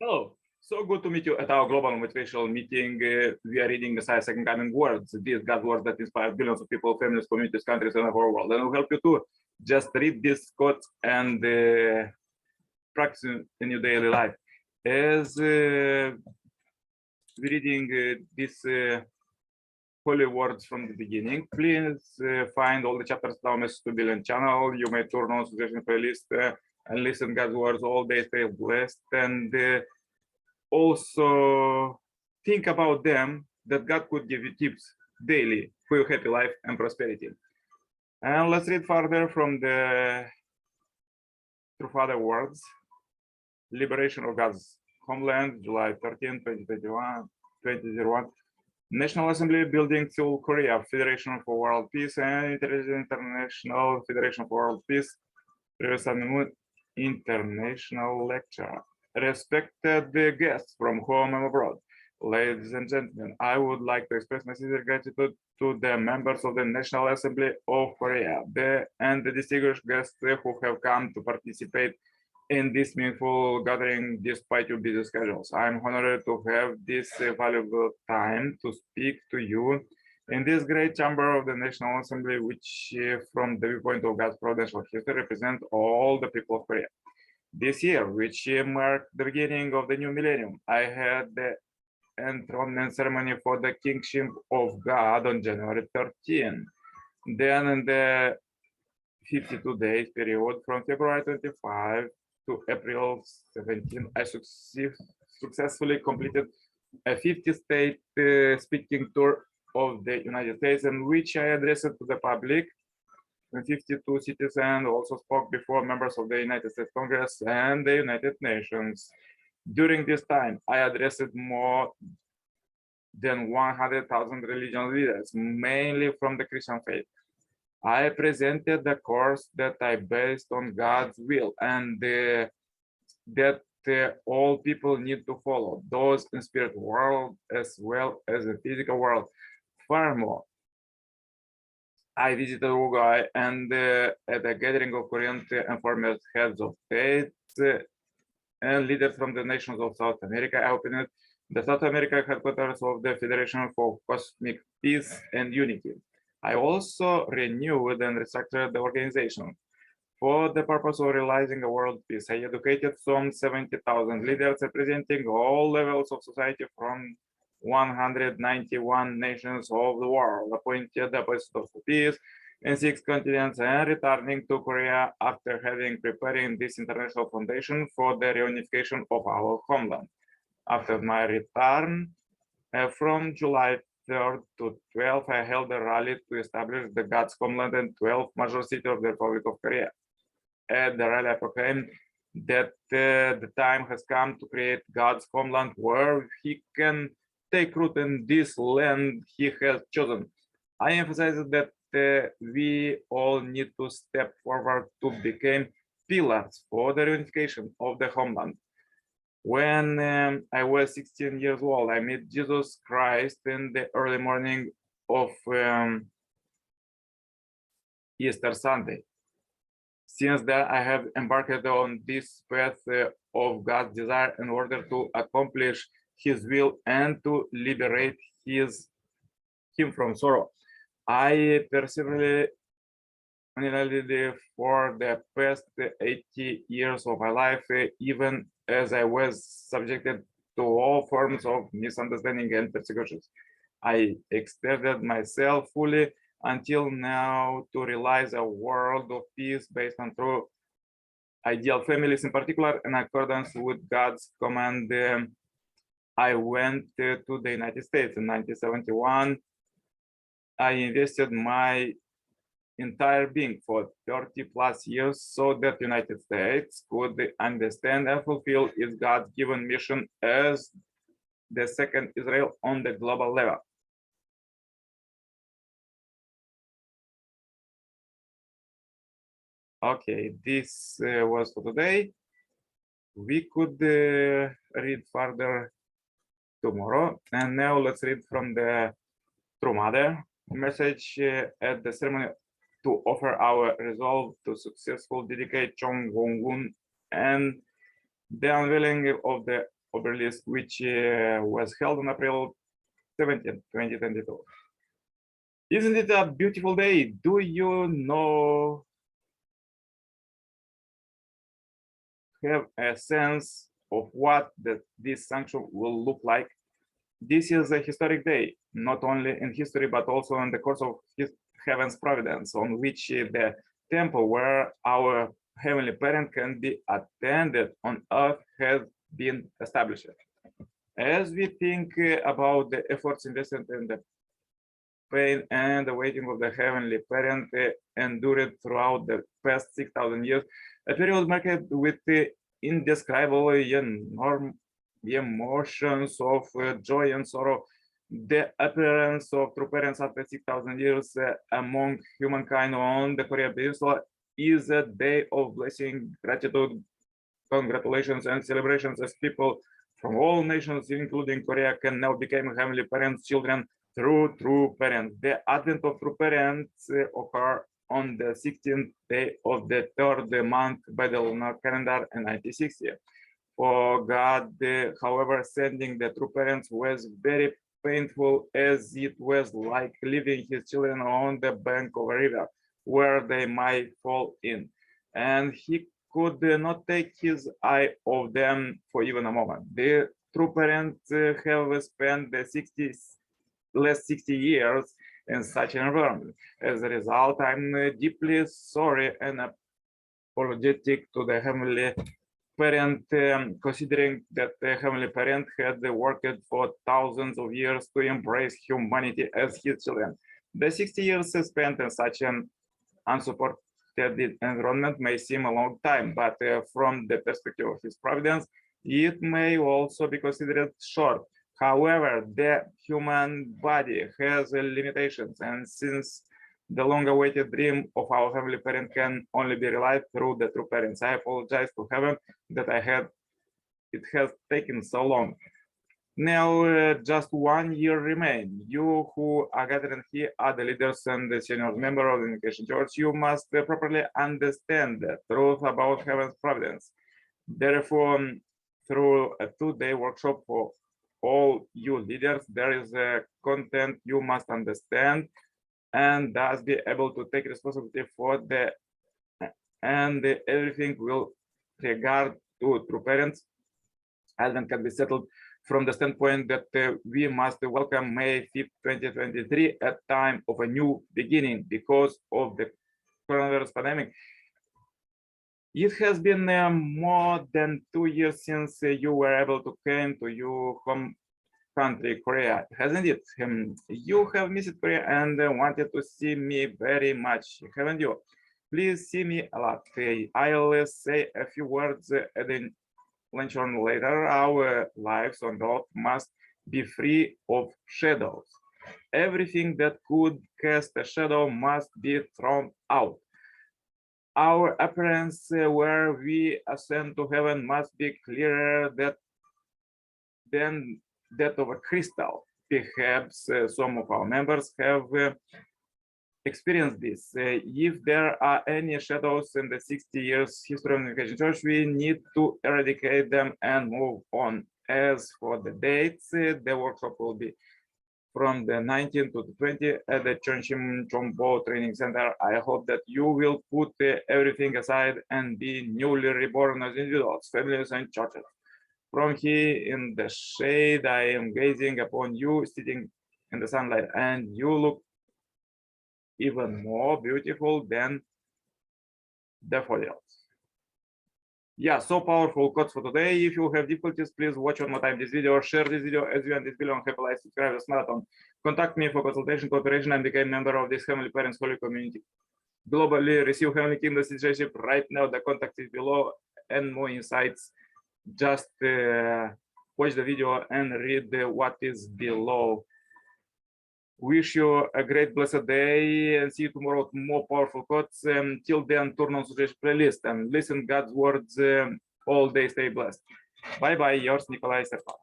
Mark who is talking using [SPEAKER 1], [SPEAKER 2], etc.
[SPEAKER 1] Hello, so good to meet you at our global motivational meeting. We are reading the second coming words, these God words that inspire billions of people, families, communities, countries, and the whole world. And we'll help you to just read these quotes and practice in your daily life. As we're reading these holy words from the beginning, please find all the chapters on our Message to Billion channel. You may turn on suggestion playlist and listen God's words all day, stay blessed. And also think about them, that God could give you tips daily for your happy life and prosperity. And let's read further from the True Father words. Liberation of God's Homeland, July 13, 2021. National Assembly building Seoul, Korea, Federation for World Peace and International Federation for World Peace, previous international lecture. Respected guests from home and abroad, ladies and gentlemen, I would like to express my sincere gratitude to the members of the National Assembly of Korea and the distinguished guests who have come to participate in this meaningful gathering despite your busy schedules. I'm honored to have this valuable time to speak to you in this great chamber of the National Assembly, which from the viewpoint of God's providential history represents all the people of Korea. This year, which marked the beginning of the new millennium, I had the enthronement ceremony for the kingship of God on January 13. Then in the 52 days period from February 25 to April 17, I successfully completed a 50-state speaking tour of the United States, in which I addressed to the public in 52 cities and also spoke before members of the United States Congress and the United Nations. During this time, I addressed more than 100,000 religious leaders, mainly from the Christian faith. I presented the course that I based on God's will and that all people need to follow, those in spirit world as well as the physical world. Furthermore, I visited Uruguay and at a gathering of Korean and former heads of states and leaders from the nations of South America, I opened the South America headquarters of the Federation for Cosmic Peace and Unity. I also renewed and restructured the organization for the purpose of realizing a world peace. I educated some 70,000 leaders representing all levels of society from 191 nations of the world, appointed ambassadors for peace in 6 continents, and returning to Korea after having preparing this international foundation for the reunification of our homeland. After my return from July 3rd to 12th, I held a rally to establish the God's homeland in 12 major cities of the Republic of Korea. At the rally, I proclaimed that the time has come to create God's homeland where He can take root in this land He has chosen. I emphasized that we all need to step forward to become pillars for the reunification of the homeland. When I was 16 years old, I met Jesus Christ in the early morning of Easter Sunday. Since then, I have embarked on this path of God's desire in order to accomplish His will and to liberate Him from sorrow. I persevered for the past 80 years of my life, even as I was subjected to all forms of misunderstanding and persecutions. I extended myself fully until now to realize a world of peace based on true ideal families, in particular, in accordance with God's command. I went to the United States in 1971. I invested my entire being for 30 plus years so that the United States could understand and fulfill its God-given mission as the second Israel on the global level. Okay, this was for today. We could read further tomorrow. And now let's read from the True Mother message at the ceremony to offer our resolve to successfully dedicate Cheon and the unveiling of the obelisk, which was held on April 17, 2022. Isn't it a beautiful day? Do you know, have a sense of what this sanction will look like? This is a historic day, not only in history, but also in the course of heaven's providence, on which the temple where our heavenly parent can be attended on earth has been established. As we think about the efforts invested in the pain and the waiting of the heavenly parent endured throughout the past 6,000 years, a period marked with indescribable emotions of joy and sorrow. The appearance of true parents after 6,000 years among humankind on the Korea Peninsula is a day of blessing, gratitude, congratulations, and celebrations, as people from all nations, including Korea, can now become heavenly parents' children through true parents. The advent of true parents occur on the 16th day of the third month by the lunar calendar in 1960. For God, however, sending the true parents was very painful, as it was like leaving his children on the bank of a river where they might fall in, and he could not take his eye off them for even a moment. The true parents have spent the last 60 years in such an environment. As a result, I'm deeply sorry and apologetic to the heavenly parent, considering that the heavenly parent had worked for thousands of years to embrace humanity as his children. The 60 years spent in such an unsupported environment may seem a long time, but from the perspective of his providence, it may also be considered short. However, the human body has limitations, and since the long-awaited dream of our heavenly parent can only be realized through the true parents, I apologize to heaven that it has taken so long. Now, just 1 year remains. You who are gathered here are the leaders and the senior member of the Unification Church. You must properly understand the truth about heaven's providence. Therefore, through a 2-day workshop for all you leaders, there is a content you must understand and thus be able to take responsibility for and everything will regard to true parents. Advent can be settled from the standpoint that we must welcome May 5th, 2023, a time of a new beginning because of the coronavirus pandemic. It has been more than 2 years since you were able to come to your home country, Korea, hasn't it? You have missed Korea and wanted to see me very much, haven't you? Please see me a lot. I'll say a few words at the luncheon later. Our lives on earth must be free of shadows. Everything that could cast a shadow must be thrown out. Our appearance where we ascend to heaven must be clearer than that of a crystal. Perhaps some of our members have experienced this. If there are any shadows in the 60 years history of the Unification Church, we need to eradicate them and move on. As for the dates, the workshop will be from the 19th to the 20th at the Cheon Chombo Training Center. I hope that you will put everything aside and be newly reborn as individuals, families, and churches. From here in the shade, I am gazing upon you sitting in the sunlight, and you look even more beautiful than daffodils. Yeah, so powerful quotes for today. If you have difficulties, please watch one more time this video, share this video as you end this video on Happy Life Subscribers Marathon. Contact me for consultation, cooperation, and become a member of this Heavenly Parents Holy Community. Globally, receive Heavenly Kingdom citizenship right now. The contact is below, and more insights. Just watch the video and read what is below. Wish you a great blessed day and see you tomorrow with more powerful quotes. Till then, turn on suggestion playlist and listen God's words all day. Stay blessed. Bye bye. Yours, Nicolae Cirpala.